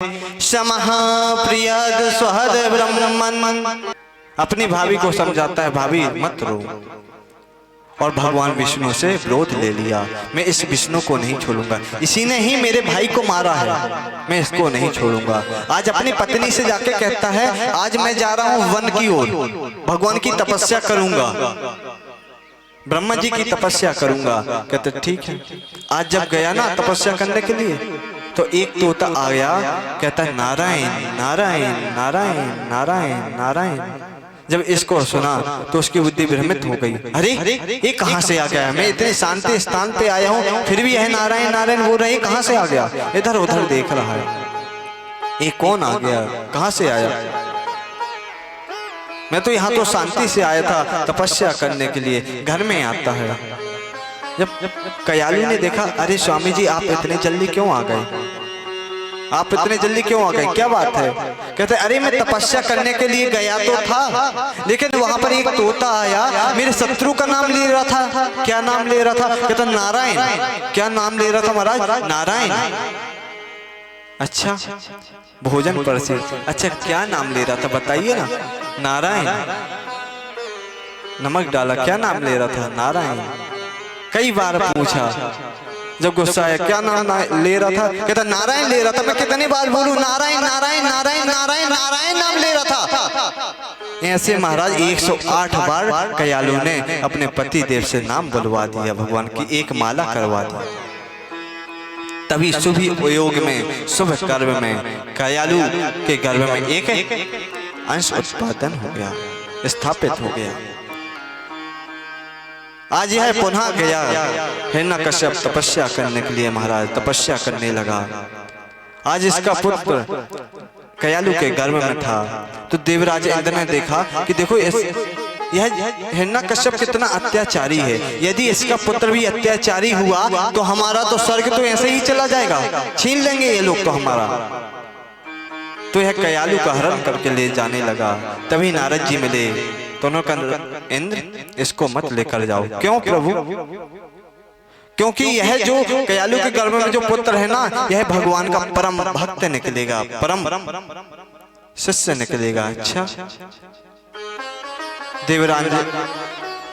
समहाप्रियद स्वहद ब्रह्मन। अपनी भाभी को समझाता है, भाभी मत रो। और भगवान विष्णु से विरोध ले लिया, मैं इस विष्णु को नहीं छोड़ूंगा, इसी ने ही मेरे भाई को मारा है, मैं इसको नहीं छोड़ूंगा। आज अपनी पत्नी से जाके कहता है, आज मैं जा रहा हूँ वन की ओर, भगवान की तपस्या करूंगा, ब्रह्मा जी की तपस्या करूंगा। कहते ठीक है। आज जब गया ना तपस्या करने के लिए, तो एक तोता आ गया, कहता है नारायण नारायण नारायण नारायण नारायण। जब इसको सुना तो उसकी बुद्धि भ्रमित हो गई, अरे ये कहाँ से आ गया, मैं इतने शांति स्थान पे आया हूँ फिर भी यह नारायण नारायण बोल रहे, कहाँ से आ गया। इधर उधर देख रहा है, ये कौन आ गया, कहाँ से आया, मैं तो यहाँ तो शांति से आया था तपस्या करने के लिए, घर में आता है। जब कयालू ने देखा, अरे स्वामी जी आप इतने जल्दी क्यों आ गए, आप इतने जल्दी क्यों आ गए, क्या बात है। कहते अरे मैं तपस्या करने के लिए गया तो था, लेकिन वहां पर एक तोता आया, मेरे शत्रु का नाम ले रहा था। क्या नाम ले रहा था, कहता नारायण। क्या नाम ले रहा था महाराज, नारायण। अच्छा भोजन पर से, अच्छा क्या नाम ले रहा था बताइए ना, नारायण। नमक डाला, क्या नाम ले रहा था, नारायण। कई बार पूछा, जब गुस्सा आया, क्या नाम ले रहा था, कहता नारायण ले रहा था। मैं कितनी बार बोलूं, नारायण नारायण नारायण नारायण नारायण नाम ले रहा था। ऐसे महाराज 108 बार कयालू ने अपने पति देव से नाम बुलवा दिया, भगवान की एक माला करवा दी। तभी शुभ योग में, शुभ कर्म में कयालू के गर्भ में एक अंश उत्पादन हो गया, स्थापित हो गया। आज यह पुनः गया हिरण्यकश्यप तपस्या करने के लिए, महाराज तपस्या करने लगा। आज इसका पुत्र कयालू के गर्भ में था, तो देवराज इंद्र ने देखा कि देखो यह हिरण्यकश्यप कितना अत्याचारी है, यदि इसका पुत्र भी अत्याचारी हुआ तो हमारा तो स्वर्ग तो ऐसे ही चला जाएगा, छीन लेंगे ये लोग तो हमारा। तो यह कयालू का हरण करके ले जाने लगा। तभी नारद जी मिले, तो उन्होंने कहा इंद्र इसको मत लेकर जाओ। क्यों प्रभु, क्योंकि यह जो कयालू के गर्भ में जो पुत्र है ना, यह भगवान का परम भक्त निकलेगा, परम शिष्य निकलेगा। अच्छा, देवराज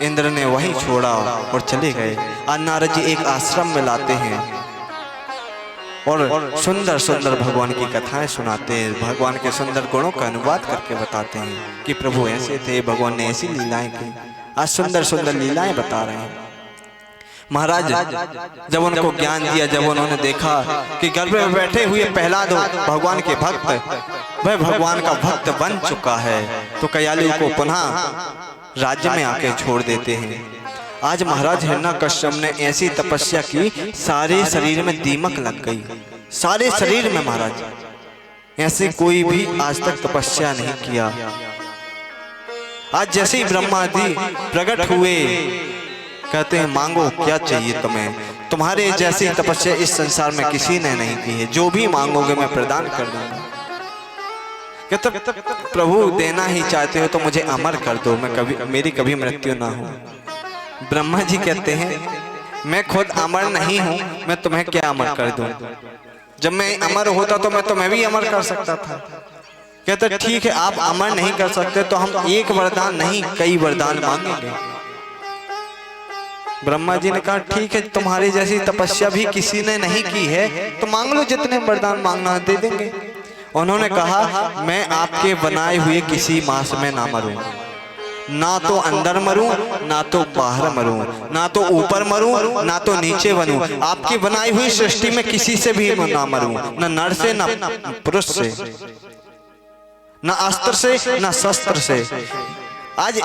इंद्र ने वहीं छोड़ा और चले गए। आज नारद जी एक आश्रम में लाते हैं और सुंदर सुंदर भगवान की कथाएं सुनाते हैं, भगवान के सुंदर गुणों का अनुवाद करके बताते हैं कि प्रभु ऐसे थे, भगवान ने ऐसी लीलाएं की। आज सुंदर सुंदर लीलाएं बता रहे हैं। महाराज जब उनको ज्ञान दिया, जब उन्होंने देखा कि गर्भ में बैठे हुए प्रहलाद भगवान के भक्त, वह भगवान का भक्त बन चुका है, तो कयालू को पुनः राज्य में आके छोड़ देते हैं। आज महाराज हिरण्यकश्यप ने ऐसी तपस्या की, सारे शरीर में दीमक लग गई, सारे शरीर में। महाराज ऐसे कोई भी आज तक तपस्या नहीं किया। आज जैसे ही ब्रह्मा जी प्रकट हुए, कहते हैं मांगो क्या चाहिए तुम्हें, तुम्हारे जैसी तपस्या इस संसार में किसी ने नहीं की है, जो भी मांगोगे मैं प्रदान कर दूंगा। कहते प्रभु देना ही चाहते हो तो मुझे अमर कर दो, मैं कभी मेरी कभी मृत्यु ना हो। ब्रह्मा जी कहते हैं मैं खुद अमर नहीं हूं, मैं तुम्हें क्या अमर कर दूं, जब मैं अमर होता तो मैं तुम्हें भी अमर कर सकता था। कहते ठीक है, आप अमर नहीं कर सकते तो हम एक वरदान नहीं कई वरदान मांगेंगे। ब्रह्मा जी ने कहा ठीक है, तुम्हारी जैसी तपस्या भी किसी ने नहीं की है, तो मांग लो, जितने वरदान मांगना दे देंगे। उन्होंने कहा मैं आपके बनाए हुए किसी मांस में ना मरूं, ना तो अंदर मरूं, ना तो बाहर मरूं, ना तो ऊपर मरूं, ना तो नीचे बनूं, आपकी बनाई हुई सृष्टि में किसी से भी ना मरूं, न नर से, न पुरुष से, न अस्त्र से, न शस्त्र से। आज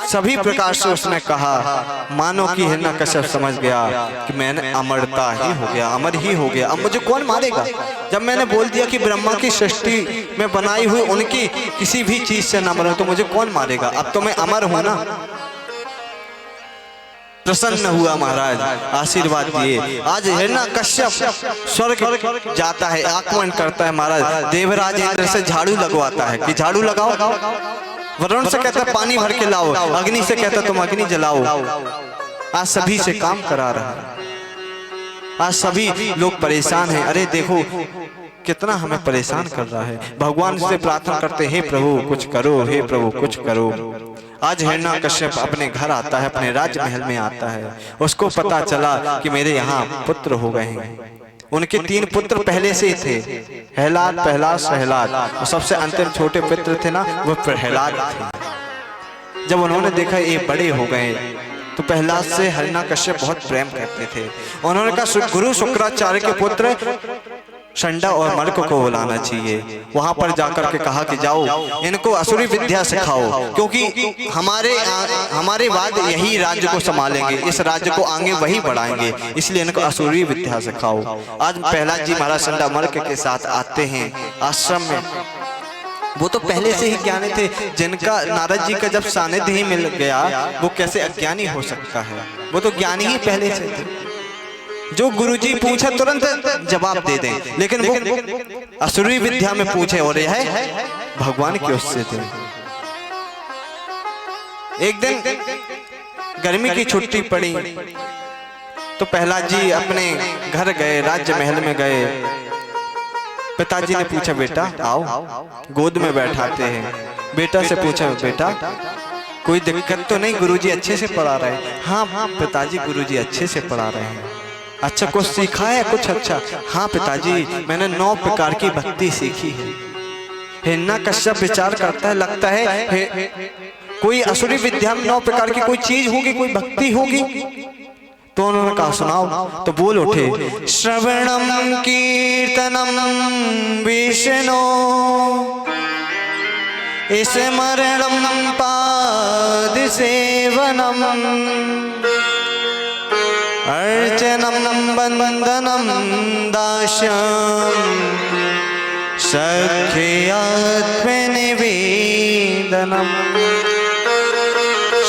सभी प्रकार से उसने कहा, मानो कि हिरण्यकश्यप समझ गया कि मैंने अमरता ही हो गया, अमर ही हो गया, अब मुझे कौन मारेगा। जब मैंने बोल दिया कि ब्रह्मा की सृष्टि में बनाई हुई उनकी किसी भी चीज से न मरूं, तो मुझे कौन मारेगा, अब तो मैं अमर हूं ना। प्रसन्न हुआ महाराज, आशीर्वाद दिए। आज हिरण्यकश्यप स्वर्ग जाता है, आक्रमण करता है। महाराज देवराज इंद्र से झाड़ू लगवाता है कि झाड़ू लगाओ, वरुण से कहता है पानी भर के लाओ, अग्नि से कहता तुम अग्नि जलाओ। आज सभी से काम करा रहा है, आज सभी लोग परेशान हैं। अरे देखो कितना हमें परेशान कर रहा है। भगवान से प्रार्थना करते हे प्रभु कुछ करो, हे प्रभु कुछ करो। आज हिरण्यकश्यप अपने घर आता है, अपने राज महल में आता है। उसको पता चला कि मेरे यहाँ पुत्र हो गए हैं। उनके 3 पुत्र पहले से ही थे, प्रहलाद, प्रहलाद और सबसे अंतिम छोटे पुत्र थे ना, वो प्रहलाद थे। जब उन्होंने देखा ये बड़े हो गए तो प्रहलाद से हिरण्यकश्यप बहुत प्रेम करते थे। उन्होंने कहा गुरु शुक्राचार्य के पुत्र शंडा और मर्क को बुलाना चाहिए। वहां पर जाकर के कहा कि जाओ इनको असुरी विद्या सिखाओ, क्योंकि हमारे बाद यही राज्य को संभालेंगे, इस राज्य को आगे वही बढ़ाएंगे, इसलिए इनको असुरी विद्या सिखाओ। आज प्रहलाद जी महाराज शंडा मर्क के साथ आते हैं आश्रम में। वो तो पहले से ही ज्ञानी थे, जिनका नारद जी का जब सानिध्य ही मिल गया वो कैसे अज्ञानी हो सकता है। वो तो ज्ञानी ही पहले से थे, जो गुरुजी पूछे तुरंत जवाब दे दें। लेकिन वो असुरी विद्या में पूछे और यह भगवान के उससे थे। एक दिन गर्मी की छुट्टी पड़ी तो प्रहलाद जी अपने घर गए, राज्य महल में गए। पिताजी ने पूछा बेटा आओ, गोद में बैठाते हैं। बेटा से पूछा बेटा कोई दिक्कत तो नहीं, गुरुजी अच्छे से पढ़ा रहे हैं? हाँ पिताजी गुरुजी अच्छे से पढ़ा रहे हैं। अच्छा कुछ सीखा है कुछ? अच्छा हाँ पिताजी मैंने 9 प्रकार की भक्ति सीखी है। हिरण्यकश्यप विचार करता है, लगता है कोई असुरी विद्या में 9 प्रकार की कोई चीज होगी, कोई भक्ति होगी। तो उन्होंने कहा सुनाओ। तो बोल उठे श्रवणम कीर्तनम विष्णु स्मरणम पाद सेवनम अर्चनम वंदनम दास्यम सख्यात्मनिवेदनम।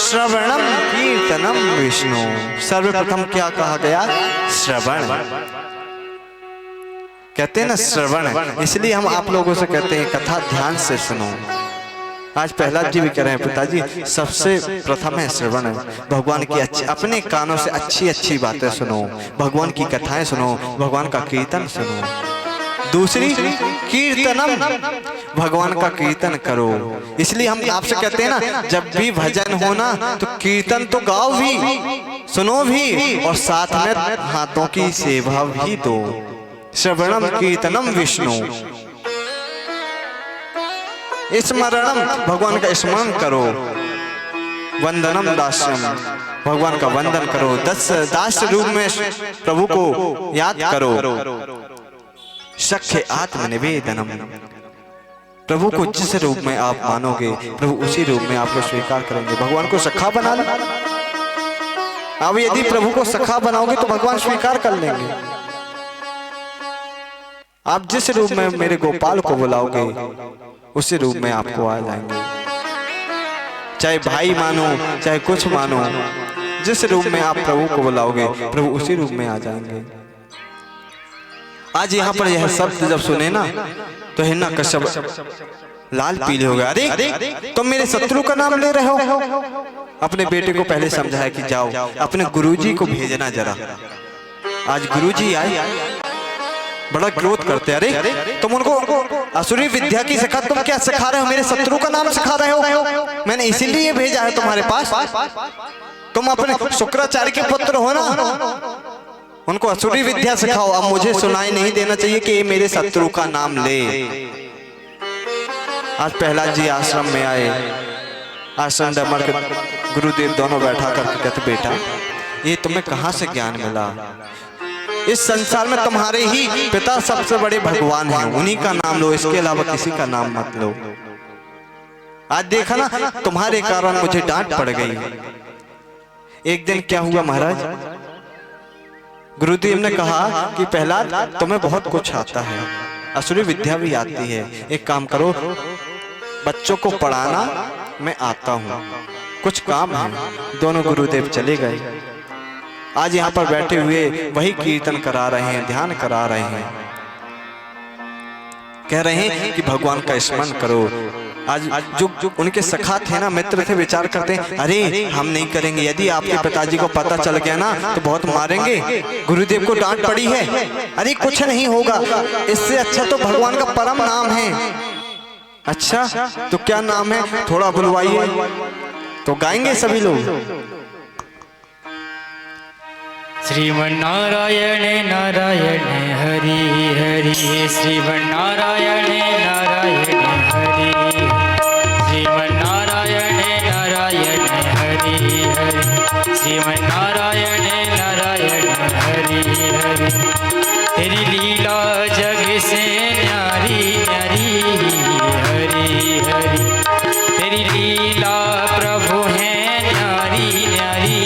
श्रवणम कीर्तनम विष्णु, सर्वप्रथम क्या कहा गया? श्रवण। कहते हैं ना श्रवण, इसलिए हम आप लोगों से कहते हैं कथा ध्यान से सुनो। आज प्रहलाद जी भी कह रहे हैं पिताजी सबसे प्रथम है श्रवण। भगवान की अच्छी अपने कानों से अच्छी अच्छी बातें सुनो, भगवान की कथाएं सुनो, भगवान का कीर्तन सुनो। दूसरी कीर्तनम, भगवान का कीर्तन करो। इसलिए हम आपसे कहते हैं ना जब भी भजन हो ना तो कीर्तन तो गाओ भी, सुनो भी और साथ में हाथों की सेवा भी दो। श्रवणम कीर्तनम विष्णु, स्मरणम भगवान का स्मरण करो, वंदनम दास्यम भगवान का वंदन करो, दास रूप में प्रभु को याद करो, सख्य आत्मनिवेदनम प्रभु को जिस रूप में आप मानोगे प्रभु उसी रूप में आपको स्वीकार करेंगे। भगवान को सखा बना लो। अब यदि प्रभु को सखा बनाओगे तो भगवान स्वीकार कर लेंगे। आप जिस रूप में मेरे गोपाल को बुलाओगे उसी रूप में आपको आ जाएंगे। चाहे भाई मानो चाहे कुछ मानो, जिस रूप में आप प्रभु को बुलाओगे प्रभु उसी रूप में आ जाएंगे। आज यहाँ पर यह शब्द जब सुने ना तो हिरण्यकश्यप लाल पीले हो गए। अरे तुम मेरे शत्रु का नाम ले रहे हो। अपने बेटे को पहले समझाया कि जाओ अपने गुरुजी को भेजना जरा। आज गुरुजी आए बड़ा क्रोध करते, अरे तुम उनको असुरी विद्या की सिखा, तुम क्या सिखा रहे हो? मेरे शत्रु का नाम सिखा रहे हो? मैंने इसीलिए भेजा है तुम्हारे पास। तुम अपने शुक्राचार्य के पुत्र हो ना, उनको असुरी विद्या सिखाओ। अब मुझे सुनाई नहीं देना चाहिए कि मेरे शत्रु का नाम ले। आज प्रहलाद जी आश्रम में आए, आश्रम डमर के गुरुदेव दोनों बैठा करके कहते बेटा ये तुम्हें कहाँ से ज्ञान मिला? इस संसार में तुम्हारे ही पिता सबसे बड़े भगवान हैं, उन्हीं का नाम लो, इसके अलावा किसी का नाम मत लो। आज देखा ना तुम्हारे कारण मुझे डांट पड़ गई। एक दिन क्या हुआ महाराज, गुरुदेव ने कहा कि प्रहलाद तुम्हें बहुत कुछ आता है, असुरी विद्या भी आती है, एक काम करो बच्चों को पढ़ाना मैं आता हूँ, कुछ काम है। दोनों गुरुदेव चले गए। आज यहाँ पर बैठे हुए वही कीर्तन करा रहे हैं, ध्यान करा रहे हैं। कह रहे हैं कि भगवान का स्मरण करो। आज जो उनके सखा थे ना, मित्र थे, विचार करते हैं अरे हम नहीं करेंगे, यदि आपके पिताजी को पता चल गया ना तो बहुत मारेंगे, गुरुदेव को डांट पड़ी है। अरे कुछ नहीं होगा, इससे अच्छा तो भगवान का परम नाम है। अच्छा तो क्या नाम है, थोड़ा बुलवाइए तो गाएंगे सभी लोग। श्रीमन्नारायण नारायण हरि हरि, श्रीमन्नारायण नारायण हरि, श्रीमन्नारायण नारायण हरि हरि, श्रीमन्नारायण नारायण हरि हरि। तेरी लीला जग से न्यारी न्यारी हरि हरि, तेरी लीला प्रभु है न्यारी न्यारी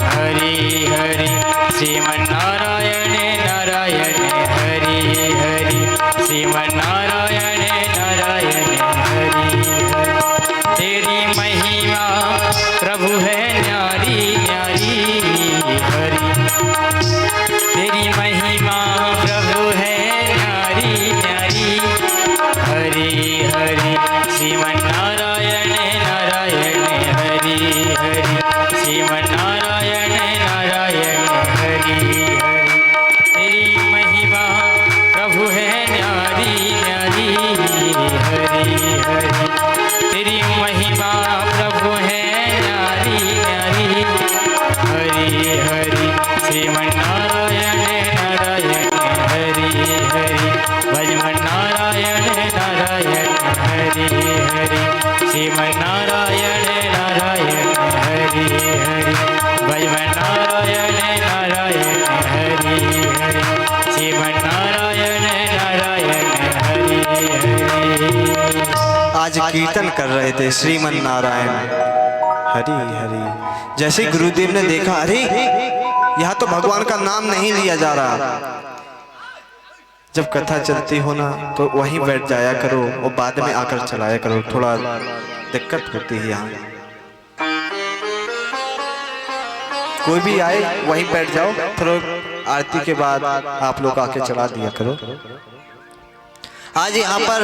हरि हरि। श्रीमन्नारायण नारायण हरि हरि, श्रीमन्नारायण नारायण हरि हरि। तेरी महिमा प्रभु है न्यारी न्यारी हरि, तेरी महिमा प्रभु है न्यारी न्यारी हरि हरि। श्रीमन्नारायण नारायण हरि हरि, श्रीमन्नारायण नारायण हरि हरि। तेरी महिमा प्रभु है न्यारी न्यारी हरि हरि, तेरी महिमा प्रभु है न्यारी न्यारी हरि हरि। श्रीमन्नारायण नारायण हरि हरि, भजमन्नारायण नारायण हरि हरि, श्रीमन्नारायण नारायण हरि हरि, भजमन्नारायण नारायण हरि हरि, श्रीमन्नारायण नारायण हरि हरि। आज कीर्तन कर रहे थे श्रीमन नारायण हरि हरि। जैसे गुरुदेव ने देखा अरे यहाँ तो भगवान का नाम नहीं लिया जा रहा, जब कथा चलती हो ना तो वहीं बैठ जाया करो और बाद में आकर चलाया करो, थोड़ा दिक्कत होती है। यहाँ कोई भी आए वहीं बैठ जाओ, थोड़ा आरती के बाद आप लोग आके चला दिया करो। आज यहाँ पर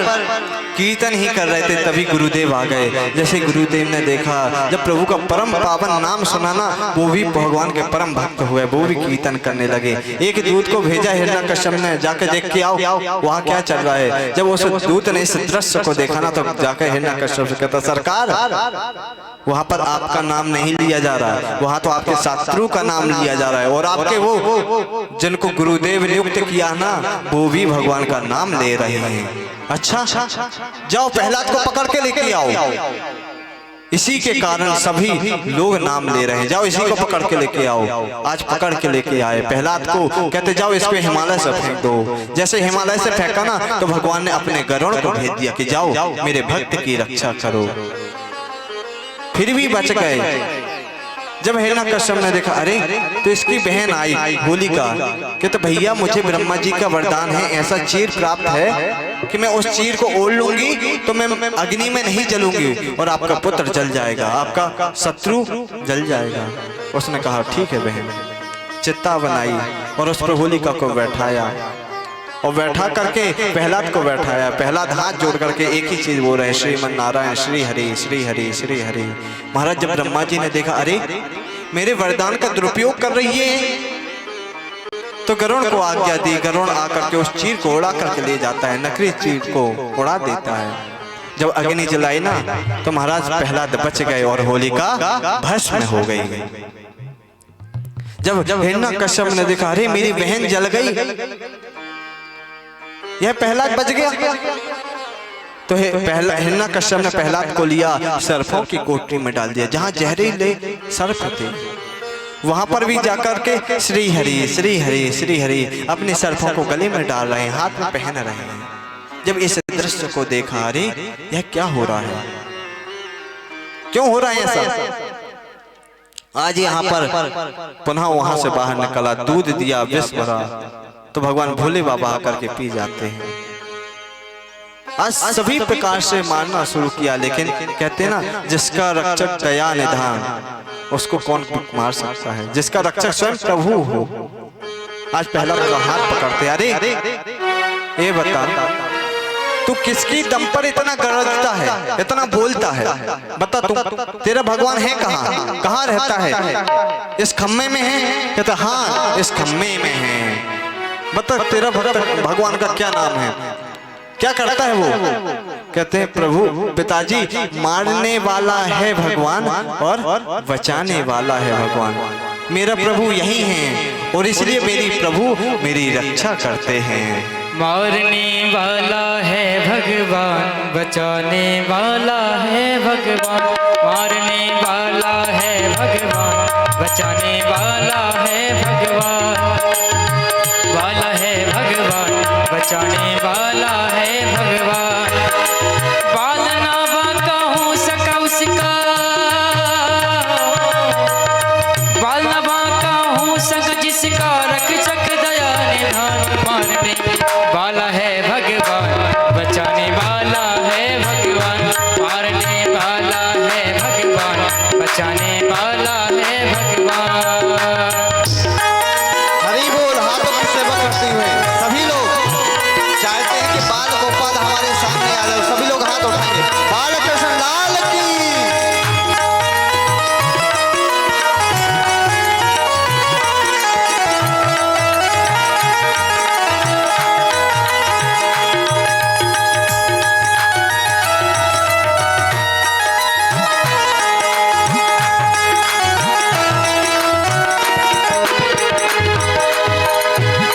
कीर्तन ही कर रहे थे तभी गुरुदेव आ गए। जैसे गुरुदेव ने देखा जब प्रभु का परम पावन नाम सुना ना, वो भी भगवान के परम भक्त हुए, वो भी कीर्तन करने लगे। एक दूत को भेजा हिरण्यकश्यप ने, जाकर देख के आओ वहाँ क्या चल रहा है। जब उस दूत ने इस दृश्य को देखा ना तो जाकर हिरण्यकश्यप से कहता सरकार वहाँ पर आपका नाम नहीं लिया जा रहा, वहाँ तो आपके शत्रु का नाम लिया जा रहा है, और आपके वो जिनको गुरुदेव नियुक्त किया ना वो भी भगवान का नाम ले रहे हैं। अच्छा जाओ प्रहलाद को पकड़ के लेके आओ, इसी के कारण सभी लोग नाम ले रहे हैं, जाओ इसी को पकड़ के लेके आओ। आज पकड़ के लेके आए प्रहलाद को, कहते जाओ इसको हिमालय से फेंक दो। जैसे हिमालय से फेंका ना तो भगवान ने अपने गरुड़ को भेज दिया कि जाओ मेरे भक्त की रक्षा करो। फिर भी बच गए। जब हिरण्यकश्यप ने देखा अरे तो इसकी बहन आई होलिका, कहते भैया मुझे ब्रह्मा जी का वरदान है, ऐसा चीर प्राप्त है कि मैं उस चीर को ओढ़ लूंगी तो मैं अग्नि में नहीं जलूंगी और आपका पुत्र जल जाएगा, आपका शत्रु जल जाएगा। उसने कहा ठीक है बहन। चिता बनाई और उस पर होलिका को बैठाया और बैठा करके प्रहलाद को बैठाया। प्रहलाद हाथ जोड़ करके एक ही चीज बोल रहे श्रीमन नारायण श्री हरि श्री हरि श्री हरि। महाराज जब ब्रह्मा जी ने देखा अरे मेरे वरदान का दुरुपयोग कर रही है तो गरुड़ को आज्ञा दी। गरुड़ आकर के उस चीर को उड़ा करके ले जाता है, नकली चीर को उड़ा देता है। जब अग्नि जलाई ना तो महाराज प्रहलाद बच गए और होलिका भस्म हो गई। जब हिरण्यकश्यप ने देखा अरे मेरी बहन जल गई, यह प्रहलाद बच गया, तो हिरण्यकश्यप ने प्रहलाद को लिया सर्पों की कोठरी में डाल दिया जहां जहरीले सर्प थे। वहां पर भी जाकर के श्री हरि श्री हरि श्री हरि अपने सर्पों को गले में डाल रहे हैं, हाथ में पहन रहे हैं। जब इस दृश्य को देखा अरे यह क्या हो रहा है, क्यों हो रहा है ऐसा। आज यहाँ पर पुनः वहां से बाहर निकला, दूध दिया, विष भरा, तो भगवान भोले बाबा आकर के पी जाते हैं। आज सभी प्रकार से मारना शुरू किया, लेकिन कहते ना जिसका रक्षक दया निधान उसको कौन मार सकता है, जिसका रक्षक स्वयं प्रभु हो। आज पहला का हाथ पकड़ते अरे ये बता तू किसकी दम पर इतना गरजता है, इतना बोलता है? बता तू, तेरा भगवान है कहाँ? कहाँ रहता है? इस खम्मे में है? कहता हाँ इस खम्मे में है। बता तेरा भगवान का क्या नाम है, क्या करता है वो? कहते हैं प्रभु पिताजी मारने वाला है भगवान और बचाने वाला है भगवान। मेरा प्रभु यही है और इसलिए मेरी प्रभु मेरी रक्षा करते हैं। मारने वाला है भगवान, बचाने वाला है भगवान। मारने वाला है भगवान, बचाने वाला है भगवान। वाला है भगवान, बचाने वाला है भगवान। बालना बाका हूँ सका उसका, बालना बाका हूँ सक जिसका, रक्षक दया निधान। मारने वाला है भगवान, बचाने वाला है भगवान। मारने वाला है भगवान, बचाने वाला है भगवान। हरि बोल। हाथों की सेवा करते हुए सभी लोग चाहते हैं कि बाल गोपाल हमारे सामने आ जाए। सभी लोग हाथ उठाएंगे। बालकृष्ण लाल की।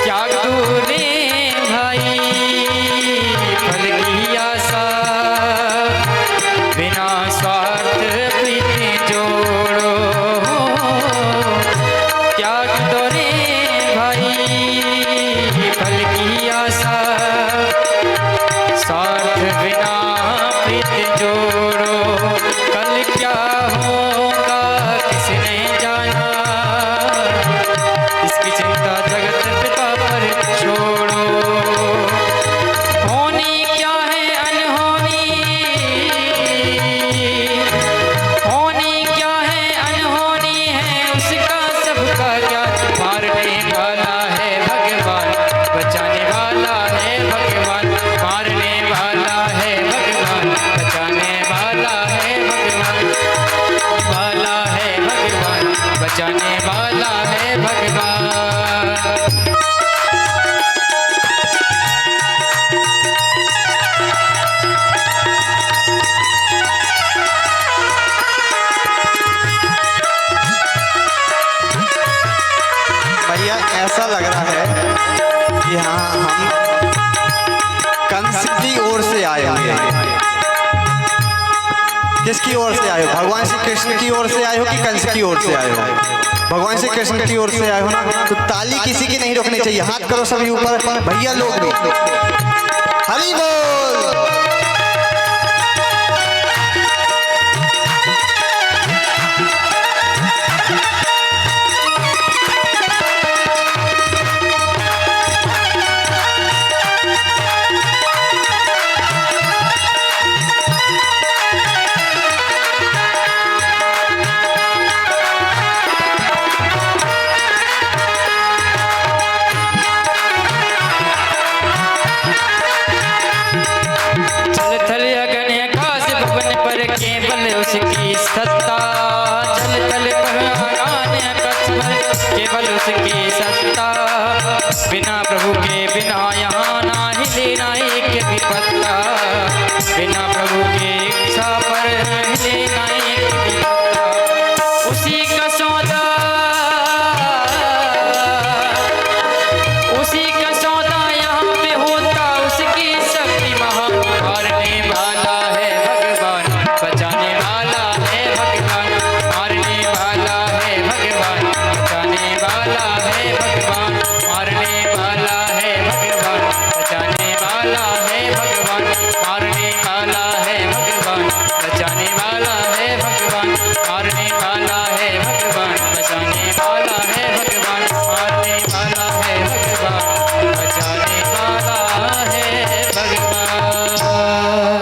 त्याग दो रे भाई फल की आशा, बिना स्वार्थ प्रीति जोड़ो। त्याग दो रे भाई फल की आशा, स्वार्थ बिना प्रीति जोड़ो। कल क्या होगा किसने जाना, इसकी चिंता जगत पिता पर छोड़ो। होनी क्या है अनहोनी, होनी क्या है अनहोनी है उसका सबका ज्ञान। मारने वाला है भगवान, बचाने वाला है भगवान। मारने वाला है भगवान, बचाने वाला है भगवान। वाला है भगवान, बचाने वाला है भगवान। भैया ऐसा लग रहा है कि हाँ हम कंस की ओर से आए हुए हैं। किसकी ओर से आए हो? भगवान श्री कृष्ण की ओर से आए हो कि कंस की ओर से आए हो? भगवान श्री कृष्ण की ओर से आए हो ना, तो ताली किसी की नहीं रोकनी चाहिए। हाथ करो सभी ऊपर, भैया लोग भी। हरि बोल। जल थल अगन आकाश भवन पर केवल उसकी सत्ता। जल थल आकाश पर केवल उसकी सत्ता। बिना प्रभु के बिना यहाँ ना हिले ना एक भी पत्ता। बिना प्रभु के इच्छा पर हिले ना एक भी पत्ता। उसी का सौदा, उसी का सौदा यहाँ पे होता, उसकी शक्ति महान। मारने वाला है भगवान, बचाने वाला है भगवान। मारने वाला है भगवान, बचाने वाला है भगवान। मारने वाला है भगवान, बचाने वाला है भगवान। मारने वाला है भगवान, बचाने वाला है भगवान। मारने वाला है भगवान, बचाने वाला है भगवान। मारने वाला है भगवान, बचाने वाला है भगवान।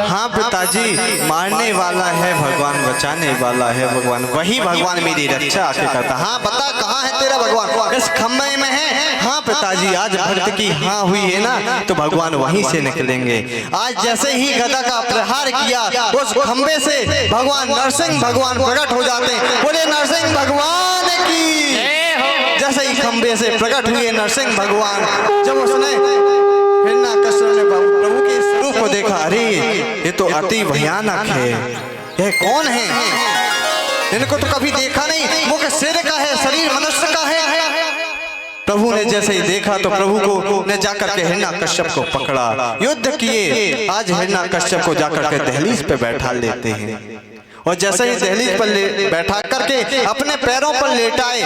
हाँ पिताजी, मारने वाला है भगवान, बचाने वाला है भगवान। वही भगवान मेरी रक्षा आके करता। हाँ बता कहाँ कहाँ है तेरा भगवान? इस खम्भे में है। हाँ पिताजी, आज भक्त की हाँ हुई है ना तो भगवान वहीं से निकलेंगे। आज जैसे ही गदा का प्रहार किया उस खम्भे से भगवान नरसिंह भगवान प्रकट हो जाते हैं। बोले नरसिंह भगवान की। जैसे ही खम्भे से प्रकट हुए नरसिंह भगवान, जब उसने हिरण्यकश्यप ने प्रभु के स्वरूप को देखा, अरे ये तो अति भयानक है, यह कौन है? इनको तो कभी देखा नहीं, मुख शेर का है, शरीर मनुष्य का है। प्रभु ने जैसे ही देखा तो प्रभु को ने जाकर के हिरण्यकश्यप को पकड़ा, युद्ध किए। आज हिरण्यकश्यप को जाकर के दहलीज पे बैठा लेते हैं और जैसे ही दहलीज पर बैठा करके अपने पैरों पर लेटाए।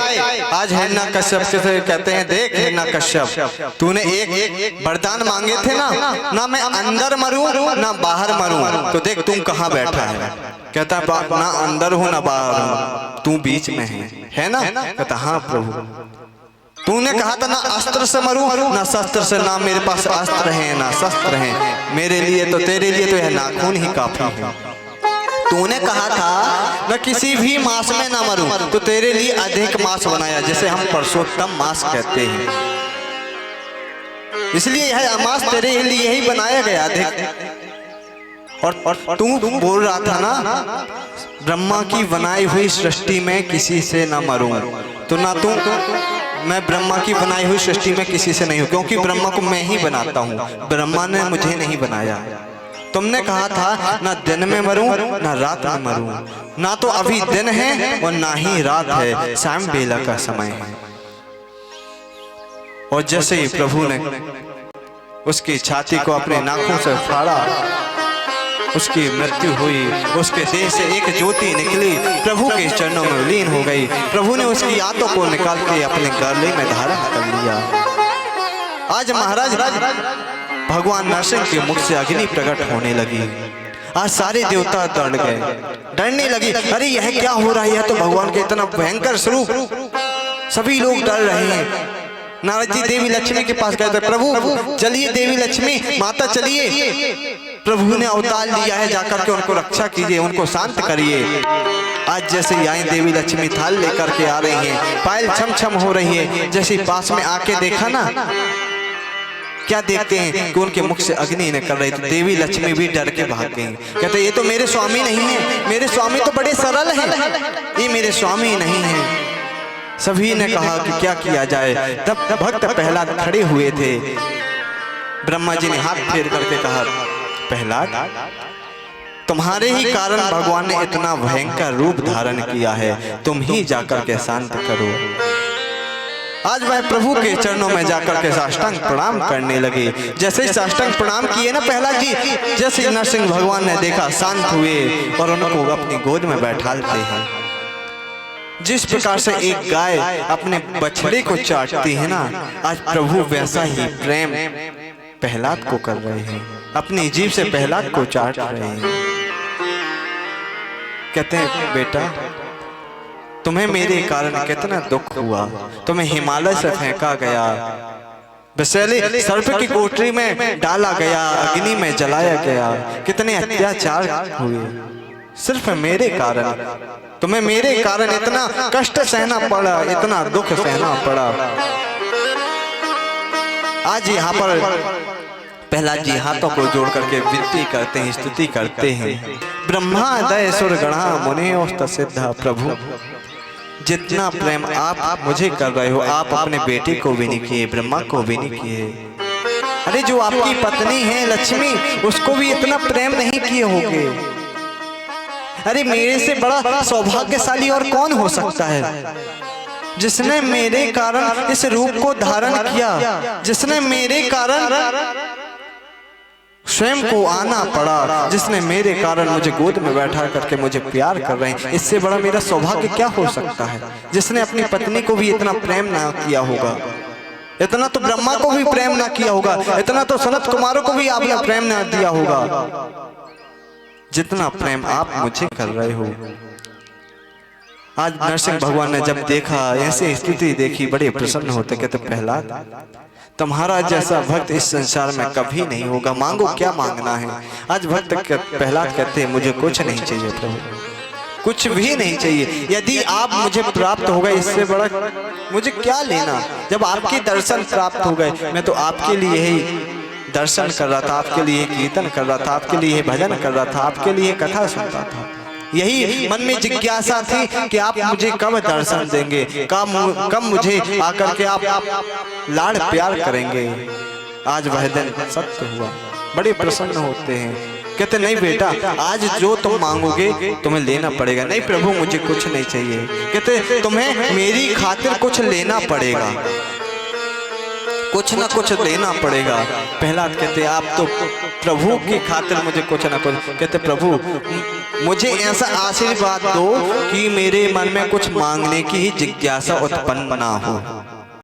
आज हिरण्यकश्यप से कहते हैं, देख हिरण्यकश्यप, तूने एक वरदान मांगे थे ना मैं अंदर मरूं ना बाहर मरूं, तो देख तुम कहाँ बैठा है। कहता ना अंदर हो ना बाहर हो, तू बीच में है ना? कहता हाँ प्रभु, तूने कहा था ना अस्त्र से मरूं ना शस्त्र से, ना मेरे पास अस्त्र है ना शस्त्र है, मेरे लिए तो तेरे लिए तो यह नाखून ही काफी है। तूने कहा था मैं किसी भी मास में ना मरूं, तो तेरे लिए अधिक मास बनाया, जिसे हम पुरुषोत्तम मास कहते हैं। इसलिए यह मास तेरे लिए ही बनाया गया अधिक। और तू बोल रहा था ना ब्रह्मा की बनाई हुई सृष्टि में किसी से ना मरूं, तो ना तू मैं ब्रह्मा की बनाई हुई सृष्टि में किसी से नहीं हूं, क्योंकि ब्रह्मा को मैं ही बनाता हूं, ब्रह्मा ने मुझे नहीं बनाया। तुमने कहा था ना दिन में मरूं ना रात में मरूं, ना तो अभी दिन है और ना ही रात है, शाम बेला का समय है। और जैसे ही प्रभु ने उसकी छाती को अपने नाखून से फाड़ा, उसकी मृत्यु हुई। उसके देह से एक ज्योति निकली, प्रभु के चरणों में लीन हो गई। प्रभु ने उसकी आंतों को निकाल के अपने गले में धारण कर लिया। आज महाराज भगवान नरसिंह के मुख से अग्नि प्रकट होने लगी। आज सारे देवता डर गए, डरने लगे, अरे यह क्या हो रहा है? यह तो भगवान के इतना भयंकर स्वरूप। सभी लोग डर रहे हैं। नारद जी देवी लक्ष्मी के पास गए थे, प्रभु चलिए देवी लक्ष्मी माता चलिए, प्रभु ने अवतार लिया है, जाकर के उनको रक्षा कीजिए, उनको शांत करिए। आज जैसे ही आई देवी लक्ष्मी थाल लेकर के आ रही हैं, पायल छम छम हो रही है। जैसे पास में आके देखा ना, क्या देखते हैं कि उनके मुख से अग्नि निकल रही थी। देवी लक्ष्मी भी डर के भाग गई। कहते ये तो मेरे स्वामी नहीं है, मेरे स्वामी तो बड़े सरल हैं, ये मेरे स्वामी नहीं है। सभी ने कहा कि क्या किया जाए। तब भक्त प्रहलाद खड़े हुए थे। ब्रह्मा जी ने हाथ फेर करके कहा, प्रहलाद तुम्हारे ही कारण भगवान ने इतना भयंकर रूप धारण किया है, तुम ही जाकर के शांत करो। आज वह प्रभु के चरणों में जाकर के साष्टांग प्रणाम करने लगे। जैसे ही साष्टांग प्रणाम किए ना प्रहलाद जी, जैसे नरसिंह भगवान ने देखा शांत हुए और उनको अपनी गोद में बैठाते हैं। जिस प्रकार से एक गाय अपने बछड़े को चाटती है ना, आज प्रभु वैसा ही प्रेम प्रहलाद को कर रहे हैं, अपनी जीभ से प्रहलाद को चाट रहे हैं। कहते हैं बेटा तुम्हें मेरे कारण कितना दुख हुआ, तुम्हें हिमालय से फेंका गया, विषैले सर्प की कोठरी में डाला गया, अग्नि में जलाया गया, कितने अत्याचार हुए सिर्फ मेरे कारण। तुम्हें मेरे कारण इतना कष्ट सहना पड़ा, इतना दुख सहना पड़ा। आज यहाँ पर प्रहलाद जी हाथों को जोड़ करके विनती करते हैं, स्तुति करते हैं। ब्रह्मा दय सुर गणा मुने सिद्धा, प्रभु जितना प्रेम आप मुझे कर रहे हो, आप अपने बेटे को भी नहीं किए, ब्रह्मा को भी नहीं किए। अरे जो आपकी पत्नी है लक्ष्मी, उसको भी इतना प्रेम नहीं किए होंगे। अरे मेरे से बड़ा सौभाग्यशाली और कौन हो सकता है, जिसने मेरे कारण इस रूप को धारण किया, जिसने मेरे कारण स्वयं को आना पड़ा, जिसने मेरे कारण मुझे गोद में बैठा करके मुझे प्यार कर रहे हैं। इससे बड़ा मेरा सौभाग्य क्या हो सकता है, जिसने अपनी पत्नी को भी इतना प्रेम ना किया होगा, इतना तो ब्रह्मा को भी प्रेम ना किया होगा, इतना तो सनत कुमारों को भी आपने प्रेम ना दिया होगा, जितना प्रेम आप मुझे कर रहे हो। आज नरसिंह भगवान ने जब देखा, ऐसी स्थिति देखी, बड़े प्रसन्न होते। कहते प्रहलाद तुम्हारा जैसा भक्त इस संसार में कभी नहीं होगा, मांगो क्या मांगना है। आज भक्त प्रहलाद कहते हैं मुझे कुछ नहीं चाहिए प्रभु, कुछ भी नहीं चाहिए। यदि आप मुझे प्राप्त हो गए, इससे बड़ा मुझे क्या लेना। जब आपके दर्शन प्राप्त हो गए, मैं तो आपके लिए ही दर्शन कर रहा था, आपके लिए कीर्तन कर रहा था, आपके लिए भजन कर रहा था, आपके लिए कथा सुनता था। यही मन में जिज्ञासा थी कि आप मुझे कब दर्शन देंगे, कब मुझे आकर के आप लाड़ प्यार करेंगे। आज वह दिन सत्य हुआ, बड़े प्रसन्न होते हैं। कहते नहीं बेटा, आज जो तुम मांगोगे तुम्हें लेना पड़ेगा। नहीं प्रभु मुझे कुछ नहीं चाहिए। कहते तुम्हें मेरी खातिर कुछ लेना पड़ेगा, कुछ ना कुछ देना पड़ेगा। प्रहलाद कहते आप तो प्रभु की खातिर मुझे कुछ ना कुछ। कहते प्रभु मुझे ऐसा आशीर्वाद दो कि मेरे मन में कुछ मांगने की ही जिज्ञासा उत्पन्न ना हो।